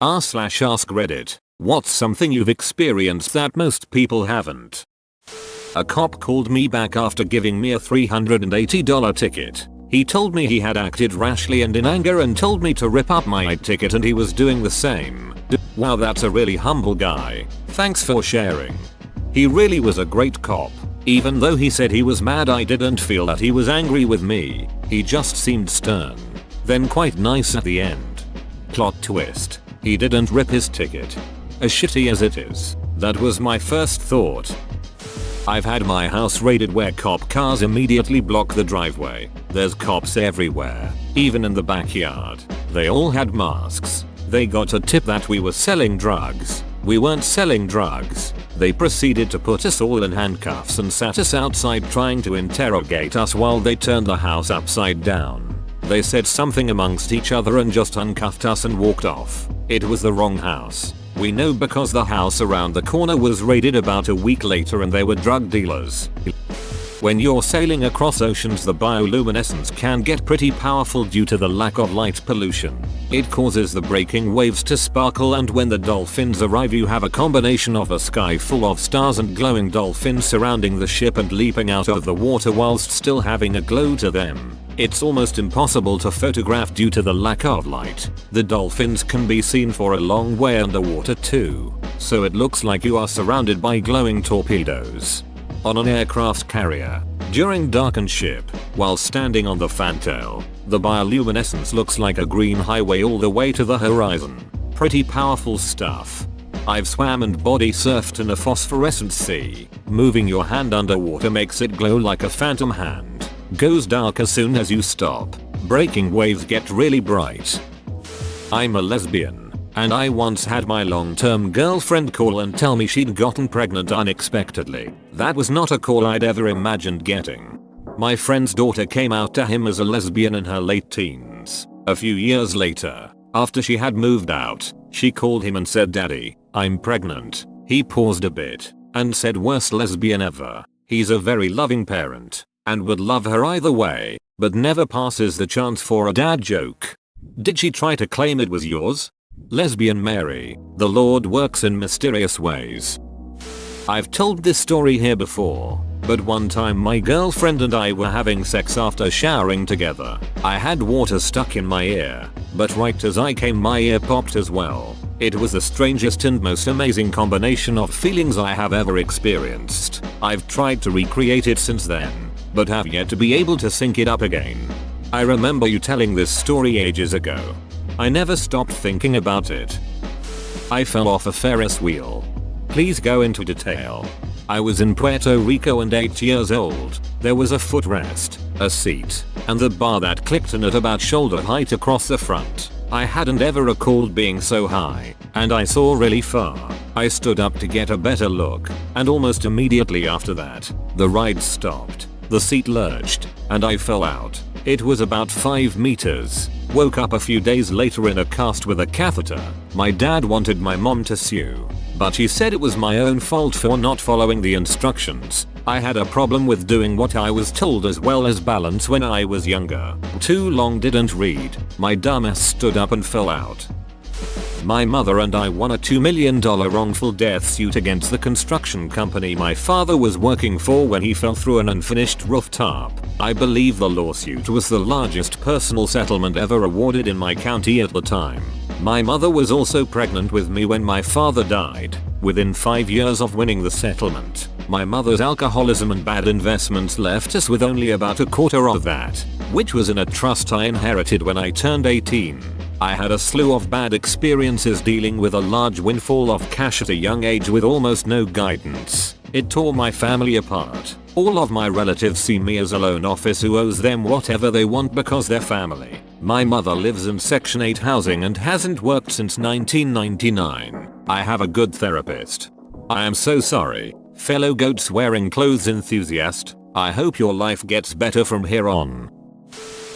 r/ask Reddit. What's something you've experienced that most people haven't? A cop called me back after giving me a $380 ticket. He told me he had acted rashly and in anger and told me to rip up my ticket, and he was doing the same. Wow, that's a really humble guy. Thanks for sharing. He really was a great cop. Even though he said he was mad, I didn't feel that he was angry with me. He just seemed stern. Then quite nice at the end. Plot twist. He didn't rip his ticket. As shitty as it is, that was my first thought. I've had my house raided where cop cars immediately block the driveway. There's cops everywhere, even in the backyard. They all had masks. They got a tip that we were selling drugs. We weren't selling drugs. They proceeded to put us all in handcuffs and sat us outside trying to interrogate us while they turned the house upside down. They said something amongst each other and just uncuffed us and walked off. It was the wrong house. We know because the house around the corner was raided about a week later and they were drug dealers. When you're sailing across oceans, the bioluminescence can get pretty powerful due to the lack of light pollution. It causes the breaking waves to sparkle, and when the dolphins arrive you have a combination of a sky full of stars and glowing dolphins surrounding the ship and leaping out of the water whilst still having a glow to them. It's almost impossible to photograph due to the lack of light. The dolphins can be seen for a long way underwater too, so it looks like you are surrounded by glowing torpedoes. On an aircraft carrier, during darkened ship, while standing on the fantail, the bioluminescence looks like a green highway all the way to the horizon. Pretty powerful stuff. I've swam and body surfed in a phosphorescent sea. Moving your hand underwater makes it glow like a phantom hand. Goes dark as soon as you stop. Breaking waves get really bright. I'm a lesbian. And I once had my long-term girlfriend call and tell me she'd gotten pregnant unexpectedly. That was not a call I'd ever imagined getting. My friend's daughter came out to him as a lesbian in her late teens. A few years later, after she had moved out, she called him and said, "Daddy, I'm pregnant." He paused a bit and said, "Worst lesbian ever. He's a very loving parent and would love her either way, but never passes the chance for a dad joke." Did she try to claim it was yours? Lesbian Mary, the Lord works in mysterious ways. I've told this story here before, but one time my girlfriend and I were having sex after showering together. I had water stuck in my ear, but right as I came my ear popped as well. It was the strangest and most amazing combination of feelings I have ever experienced. I've tried to recreate it since then, but have yet to be able to sync it up again. I remember you telling this story ages ago. I never stopped thinking about it. I fell off a Ferris wheel. Please go into detail. I was in Puerto Rico and 8 years old. There was a footrest, a seat, and the bar that clicked in at about shoulder height across the front. I hadn't ever recalled being so high, and I saw really far. I stood up to get a better look, and almost immediately after that, the ride stopped. The seat lurched, and I fell out. It was about 5 meters. Woke up a few days later in a cast with a catheter. My dad wanted my mom to sue, but she said it was my own fault for not following the instructions. I had a problem with doing what I was told as well as balance when I was younger. Too long didn't read. My dumbass stood up and fell out. My mother and I won a $2 million wrongful death suit against the construction company my father was working for when he fell through an unfinished rooftop. I believe the lawsuit was the largest personal settlement ever awarded in my county at the time. My mother was also pregnant with me when my father died. Within 5 years of winning the settlement, my mother's alcoholism and bad investments left us with only about a quarter of that, which was in a trust I inherited when I turned 18. I had a slew of bad experiences dealing with a large windfall of cash at a young age with almost no guidance. It tore my family apart. All of my relatives see me as a loan officer who owes them whatever they want because they're family. My mother lives in Section 8 housing and hasn't worked since 1999. I have a good therapist. I am so sorry, fellow goats wearing clothes enthusiast. I hope your life gets better from here on.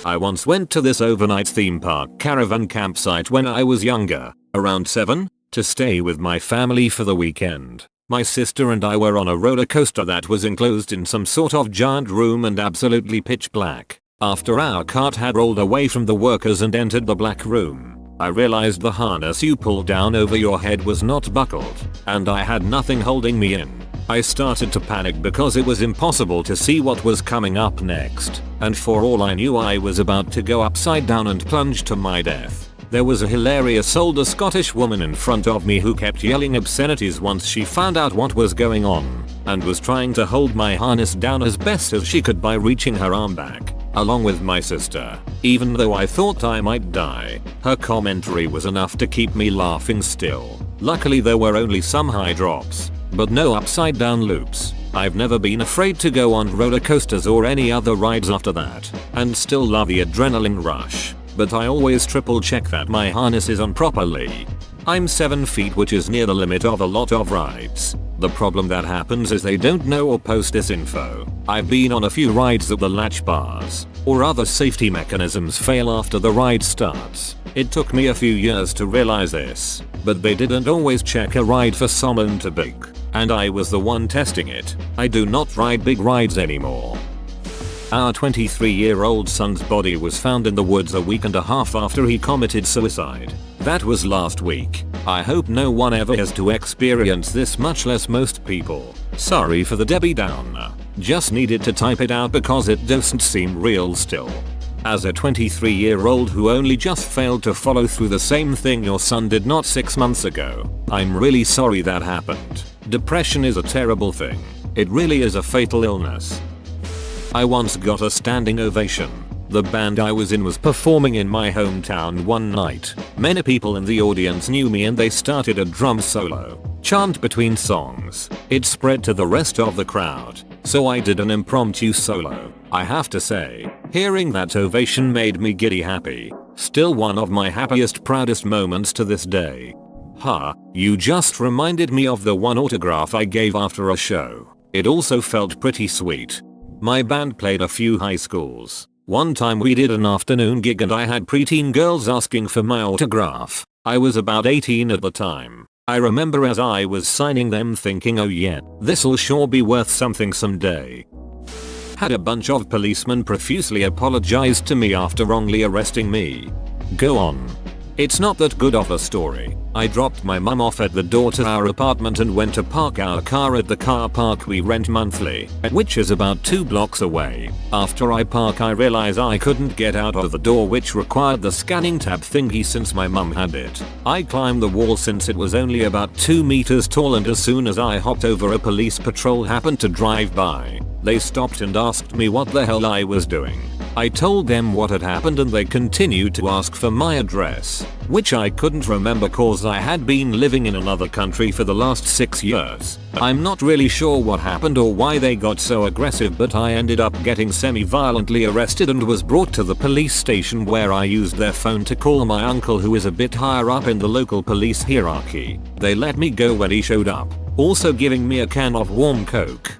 I once went to this overnight theme park caravan campsite when I was younger, around 7, to stay with my family for the weekend. My sister and I were on a roller coaster that was enclosed in some sort of giant room and absolutely pitch black. After our cart had rolled away from the workers and entered the black room, I realized the harness you pulled down over your head was not buckled, and I had nothing holding me in. I started to panic because it was impossible to see what was coming up next, and for all I knew I was about to go upside down and plunge to my death. There was a hilarious older Scottish woman in front of me who kept yelling obscenities once she found out what was going on, and was trying to hold my harness down as best as she could by reaching her arm back, along with my sister. Even though I thought I might die, her commentary was enough to keep me laughing still. Luckily there were only some high drops, but no upside down loops. I've never been afraid to go on roller coasters or any other rides after that, and still love the adrenaline rush, but I always triple check that my harness is on properly. I'm 7 feet, which is near the limit of a lot of rides. The problem that happens is they don't know or post this info. I've been on a few rides that the latch bars or other safety mechanisms fail after the ride starts. It took me a few years to realize this, but they didn't always check a ride for someone too big, and I was the one testing it. I do not ride big rides anymore. Our 23-year-old son's body was found in the woods a week and a half after he committed suicide. That was last week. I hope no one ever has to experience this, much less most people. Sorry for the Debbie Downer. Just needed to type it out because it doesn't seem real still. As a 23-year-old who only just failed to follow through the same thing your son did not 6 months ago, I'm really sorry that happened. Depression is a terrible thing. It really is a fatal illness. I once got a standing ovation. The band I was in was performing in my hometown one night. Many people in the audience knew me and they started a drum solo chant between songs. It spread to the rest of the crowd, so I did an impromptu solo. I have to say, hearing that ovation made me giddy happy. Still one of my happiest, proudest moments to this day. You just reminded me of the one autograph I gave after a show. It also felt pretty sweet. My band played a few high schools. One time we did an afternoon gig and I had preteen girls asking for my autograph. I was about 18 at the time. I remember as I was signing them thinking, oh yeah, this'll sure be worth something someday. Had a bunch of policemen profusely apologize to me after wrongly arresting me. Go on. It's not that good of a story. I dropped my mum off at the door to our apartment and went to park our car at the car park we rent monthly, which is about 2 blocks away. After I park I realize I couldn't get out of the door, which required the scanning tab thingy since my mum had it. I climbed the wall since it was only about 2 meters tall, and as soon as I hopped over, a police patrol happened to drive by. They stopped and asked me what the hell I was doing. I told them what had happened and they continued to ask for my address, which I couldn't remember cause I had been living in another country for the last 6 years. I'm not really sure what happened or why they got so aggressive, but I ended up getting semi-violently arrested and was brought to the police station, where I used their phone to call my uncle, who is a bit higher up in the local police hierarchy. They let me go when he showed up, also giving me a can of warm Coke.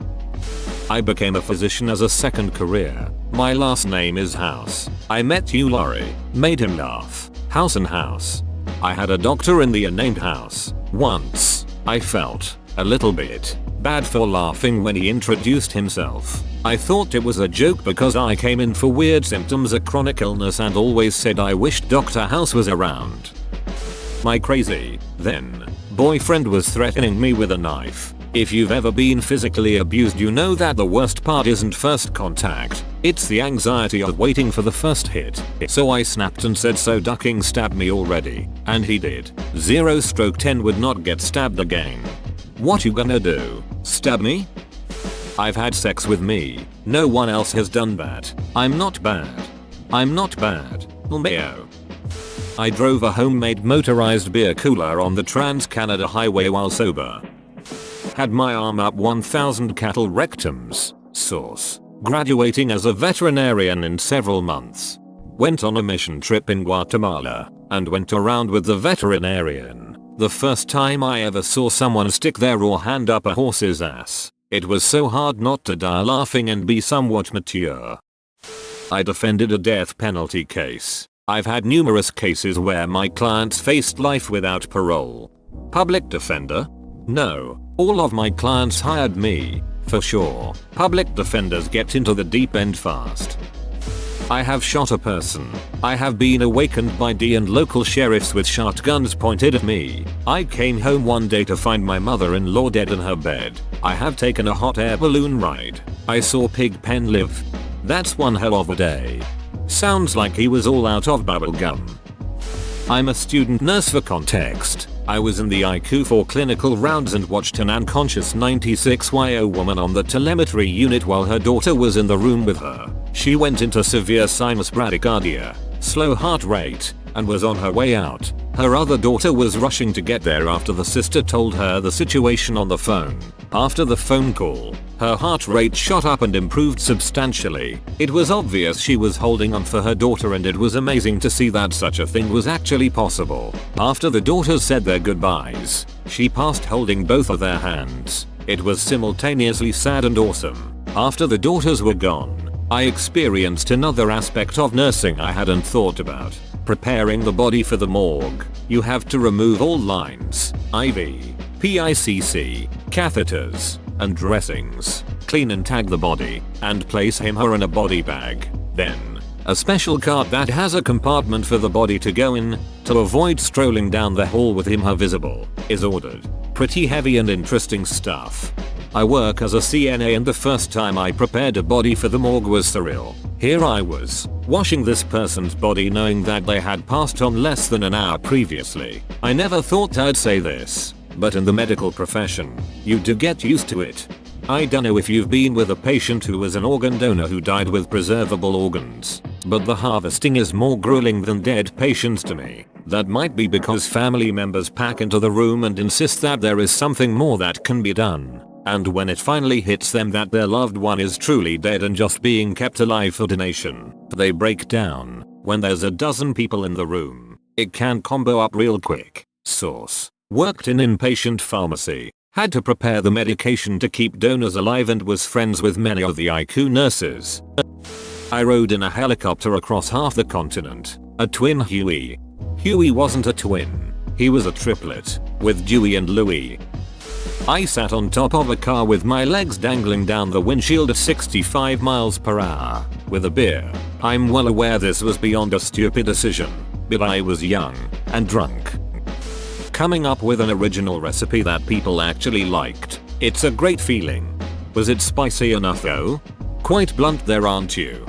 I became a physician as a second career. My last name is House. I met Hugh Laurie, made him laugh. House and House. I had a doctor in the unnamed house. Once, I felt a little bit bad for laughing when he introduced himself. I thought it was a joke because I came in for weird symptoms, a chronic illness, and always said I wished Dr. House was around. My crazy, then, boyfriend was threatening me with a knife. If you've ever been physically abused, you know that the worst part isn't first contact, it's the anxiety of waiting for the first hit. So I snapped and said, so ducking, stab me already. And he did. 0/10 would not get stabbed again. What you gonna do? Stab me? I've had sex with me. No one else has done that. I'm not bad. I'm not bad. LMAO. I drove a homemade motorized beer cooler on the Trans-Canada Highway while sober. Had my arm up 1,000 cattle rectums. Source. Graduating as a veterinarian in several months. Went on a mission trip in Guatemala and went around with the veterinarian. The first time I ever saw someone stick their raw hand up a horse's ass. It was so hard not to die laughing and be somewhat mature. I defended a death penalty case. I've had numerous cases where my clients faced life without parole. Public defender? No. All of my clients hired me, for sure. Public defenders get into the deep end fast. I have shot a person. I have been awakened by D and local sheriffs with shotguns pointed at me. I came home one day to find my mother-in-law dead in her bed. I have taken a hot air balloon ride. I saw Pigpen live. That's one hell of a day. Sounds like he was all out of bubblegum. I'm a student nurse for context. I was in the ICU for clinical rounds and watched an unconscious 96-year woman on the telemetry unit while her daughter was in the room with her. She went into severe sinus bradycardia, slow heart rate, and was on her way out. Her other daughter was rushing to get there after the sister told her the situation on the phone. After the phone call, her heart rate shot up and improved substantially. It was obvious she was holding on for her daughter, and it was amazing to see that such a thing was actually possible. After the daughters said their goodbyes, she passed holding both of their hands. It was simultaneously sad and awesome. After the daughters were gone, I experienced another aspect of nursing I hadn't thought about. Preparing the body for the morgue. You have to remove all lines, IV, PICC, catheters, and dressings, clean and tag the body, and place him/her in a body bag. Then, a special cart that has a compartment for the body to go in, to avoid strolling down the hall with him/her visible, is ordered. Pretty heavy and interesting stuff. I work as a CNA, and the first time I prepared a body for the morgue was surreal. Here I was, washing this person's body knowing that they had passed on less than an hour previously. I never thought I'd say this, but in the medical profession, you do get used to it. I don't know if you've been with a patient who was an organ donor who died with preservable organs, but the harvesting is more grueling than dead patients to me. That might be because family members pack into the room and insist that there is something more that can be done. And when it finally hits them that their loved one is truly dead and just being kept alive for donation, they break down. When there's a dozen people in the room, it can combo up real quick. Source: worked in inpatient pharmacy, had to prepare the medication to keep donors alive, and was friends with many of the ICU nurses. I rode in a helicopter across half the continent, a twin Huey. Huey wasn't a twin, he was a triplet, with Dewey and Louie. I sat on top of a car with my legs dangling down the windshield at 65 miles per hour, with a beer. I'm well aware this was beyond a stupid decision, but I was young and drunk. Coming up with an original recipe that people actually liked, it's a great feeling. Was it spicy enough though? Quite blunt there, aren't you?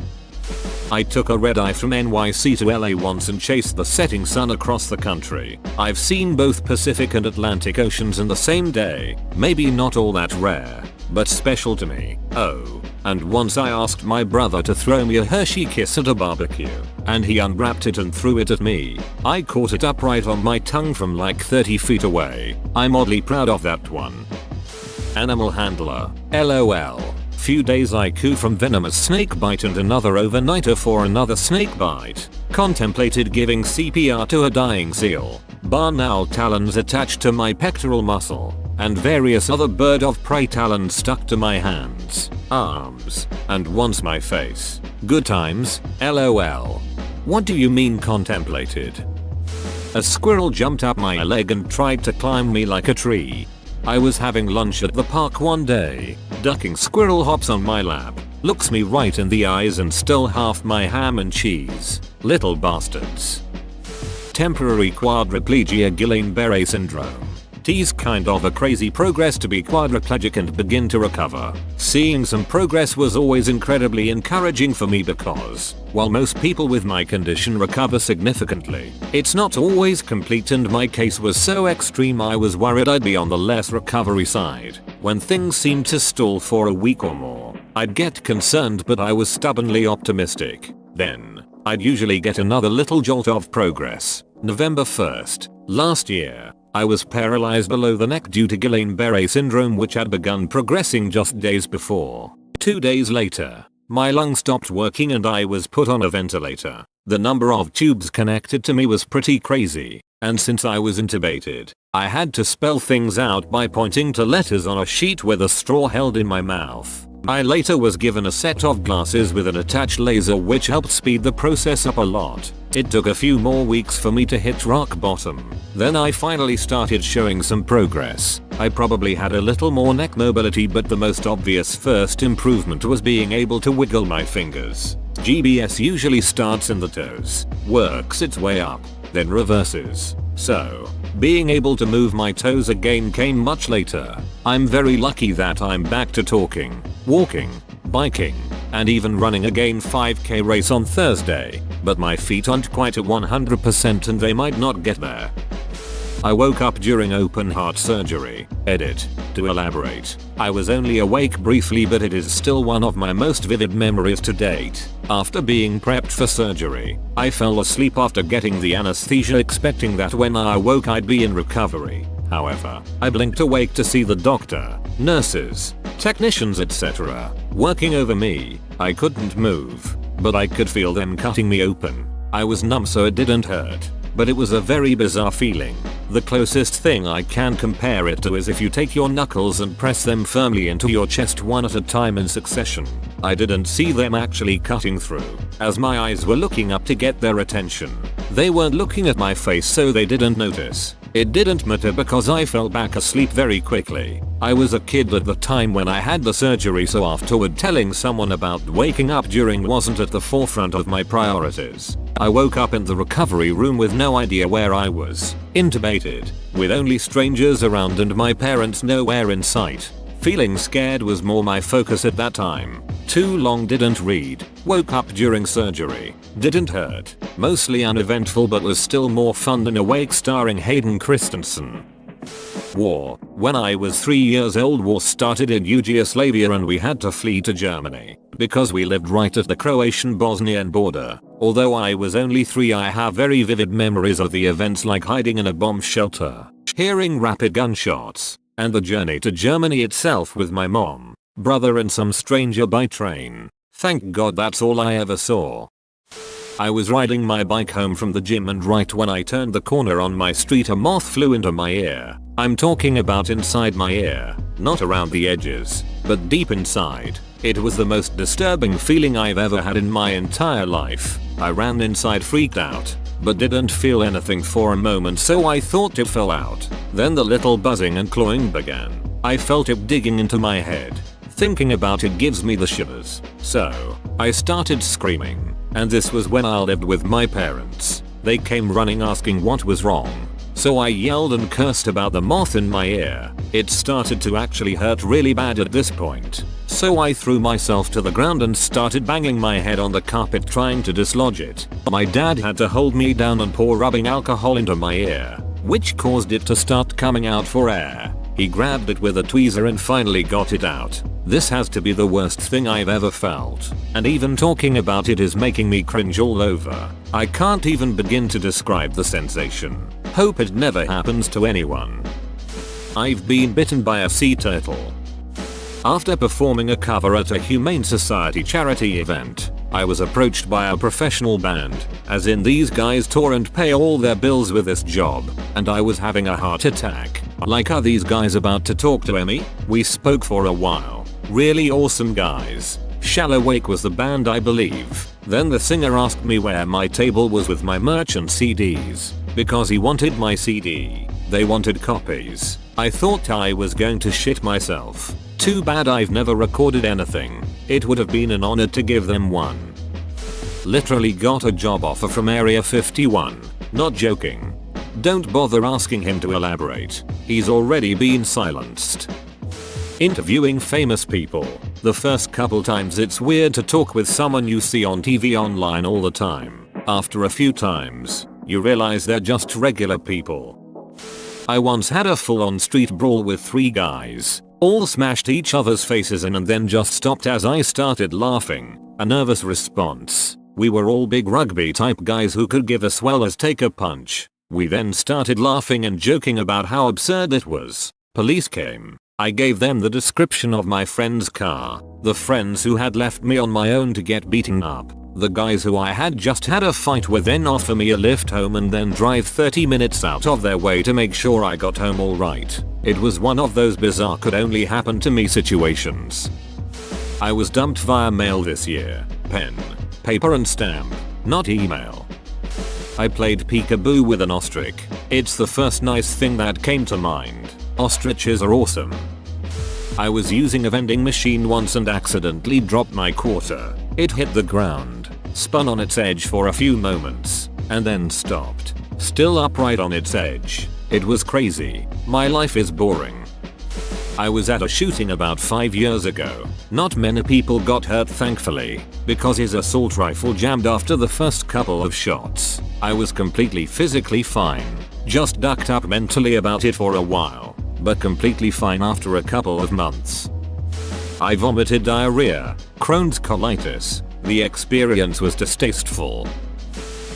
I took a red eye from NYC to LA once and chased the setting sun across the country. I've seen both Pacific and Atlantic Oceans in the same day. Maybe not all that rare, but special to me. Oh, and once I asked my brother to throw me a Hershey Kiss at a barbecue, and he unwrapped it and threw it at me. I caught it upright on my tongue from like 30 feet away. I'm oddly proud of that one. Animal handler, LOL. Few days IQ from venomous snake bite and another overnighter for another snake bite. Contemplated giving CPR to a dying seal. Barn owl talons attached to my pectoral muscle, and various other bird of prey talons stuck to my hands, arms, and once my face. Good times, LOL. What do you mean contemplated? A squirrel jumped up my leg and tried to climb me like a tree. I was having lunch at the park one day. Ducking squirrel hops on my lap, looks me right in the eyes and stole half my ham and cheese. Little bastards. Temporary quadriplegia, Guillain-Barré syndrome. T's kind of a crazy progress to be quadriplegic and begin to recover. Seeing some progress was always incredibly encouraging for me because, while most people with my condition recover significantly, it's not always complete, and my case was so extreme I was worried I'd be on the less recovery side. When things seemed to stall for a week or more, I'd get concerned, but I was stubbornly optimistic. Then, I'd usually get another little jolt of progress. November 1st, last year, I was paralyzed below the neck due to Guillain-Barré syndrome, which had begun progressing just days before. 2 days later, my lung stopped working and I was put on a ventilator. The number of tubes connected to me was pretty crazy, and since I was intubated, I had to spell things out by pointing to letters on a sheet with a straw held in my mouth. I later was given a set of glasses with an attached laser which helped speed the process up a lot. It took a few more weeks for me to hit rock bottom. Then I finally started showing some progress. I probably had a little more neck mobility, but the most obvious first improvement was being able to wiggle my fingers. GBS usually starts in the toes, works its way up, then reverses. So, being able to move my toes again came much later. I'm very lucky that I'm back to talking, walking, biking, and even running again 5k race on Thursday, but my feet aren't quite at 100% and they might not get there. I woke up during open heart surgery. Edit. To elaborate, I was only awake briefly, but it is still one of my most vivid memories to date. After being prepped for surgery, I fell asleep after getting the anesthesia, expecting that when I awoke I'd be in recovery. However, I blinked awake to see the doctor, nurses, technicians etc. working over me. I couldn't move, but I could feel them cutting me open. I was numb so it didn't hurt, but it was a very bizarre feeling. The closest thing I can compare it to is if you take your knuckles and press them firmly into your chest one at a time in succession. I didn't see them actually cutting through, as my eyes were looking up to get their attention. They weren't looking at my face, so they didn't notice. It didn't matter because I fell back asleep very quickly. I was a kid at the time when I had the surgery, so afterward telling someone about waking up during wasn't at the forefront of my priorities. I woke up in the recovery room with no idea where I was, intubated, with only strangers around and my parents nowhere in sight. Feeling scared was more my focus at that time. Too long didn't read. Woke up during surgery. Didn't hurt. Mostly uneventful, but was still more fun than Awake starring Hayden Christensen. War. When I was 3 years old, war started in Yugoslavia and we had to flee to Germany because we lived right at the Croatian-Bosnian border. Although I was only 3, I have very vivid memories of the events, like hiding in a bomb shelter, hearing rapid gunshots, and the journey to Germany itself with my mom, brother and some stranger by train. Thank God that's all I ever saw. I was riding my bike home from the gym and right when I turned the corner on my street a moth flew into my ear. I'm talking about inside my ear, not around the edges, but deep inside. It was the most disturbing feeling I've ever had in my entire life. I ran inside freaked out, but didn't feel anything for a moment, so I thought it fell out. Then the little buzzing and clawing began. I felt it digging into my head. Thinking about it gives me the shivers. So, I started screaming. And this was when I lived with my parents. They came running asking what was wrong. So I yelled and cursed about the moth in my ear. It started to actually hurt really bad at this point. So I threw myself to the ground and started banging my head on the carpet trying to dislodge it. My dad had to hold me down and pour rubbing alcohol into my ear, which caused it to start coming out for air. He grabbed it with a tweezer and finally got it out. This has to be the worst thing I've ever felt. And even talking about it is making me cringe all over. I can't even begin to describe the sensation. Hope it never happens to anyone. I've been bitten by a sea turtle. After performing a cover at a Humane Society charity event, I was approached by a professional band, as in these guys tour and pay all their bills with this job, and I was having a heart attack. Like, are these guys about to talk to me? We spoke for a while. Really awesome guys. Shallow Wake was the band, I believe. Then the singer asked me where my table was with my merch and CDs, because he wanted my CD. They wanted copies. I thought I was going to shit myself. Too bad I've never recorded anything. It would have been an honor to give them one. Literally got a job offer from Area 51. Not joking. Don't bother asking him to elaborate. He's already been silenced. Interviewing famous people. The first couple times it's weird to talk with someone you see on TV online all the time. After a few times, you realize they're just regular people. I once had a full-on street brawl with 3 guys. All smashed each other's faces in and then just stopped as I started laughing. A nervous response. We were all big rugby type guys who could give as well as take a punch. We then started laughing and joking about how absurd it was. Police came. I gave them the description of my friend's car. The friends who had left me on my own to get beaten up. The guys who I had just had a fight with then offer me a lift home and then drive 30 minutes out of their way to make sure I got home alright. It was one of those bizarre could only happen to me situations. I was dumped via mail this year. Pen, paper and stamp, not email. I played peekaboo with an ostrich. It's the first nice thing that came to mind. Ostriches are awesome. I was using a vending machine once and accidentally dropped my quarter. It hit the ground. spun on its edge for a few moments, and then stopped, still upright on its edge. It was crazy. My life is boring. I was at a shooting about 5 years ago. Not many people got hurt thankfully, because his assault rifle jammed after the first couple of shots. I was completely physically fine, just ducked up mentally about it for a while, but completely fine after a couple of months. I vomited diarrhea, Crohn's colitis. The experience was distasteful.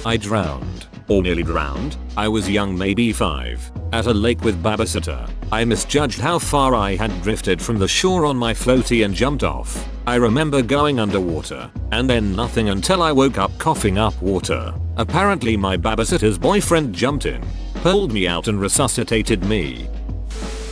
I drowned, or nearly drowned. I was young, maybe 5, at a lake with babysitter. I misjudged how far I had drifted from the shore on my floaty and jumped off. I remember going underwater, and then nothing until I woke up coughing up water. Apparently my babysitter's boyfriend jumped in, pulled me out and resuscitated me.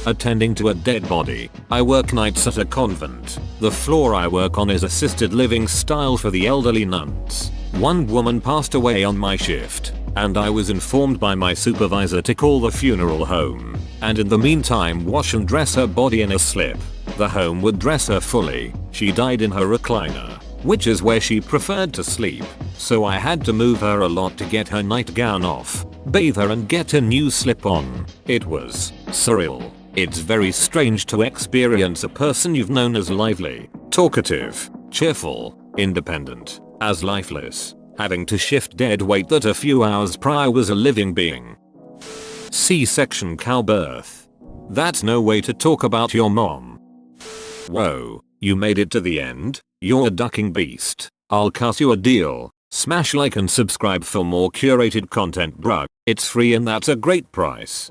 Attending to a dead body. I work nights at a convent. The floor I work on is assisted living style for the elderly nuns. One woman passed away on my shift, and I was informed by my supervisor to call the funeral home, and in the meantime wash and dress her body in a slip. The home would dress her fully. She died in her recliner, which is where she preferred to sleep, so I had to move her a lot to get her nightgown off, bathe her and get a new slip on. It was surreal. It's very strange to experience a person you've known as lively, talkative, cheerful, independent, as lifeless, having to shift dead weight that a few hours prior was a living being. C-section cow birth. That's no way to talk about your mom. Whoa, you made it to the end? You're a ducking beast. I'll cut you a deal. Smash like and subscribe for more curated content, bruh. It's free and that's a great price.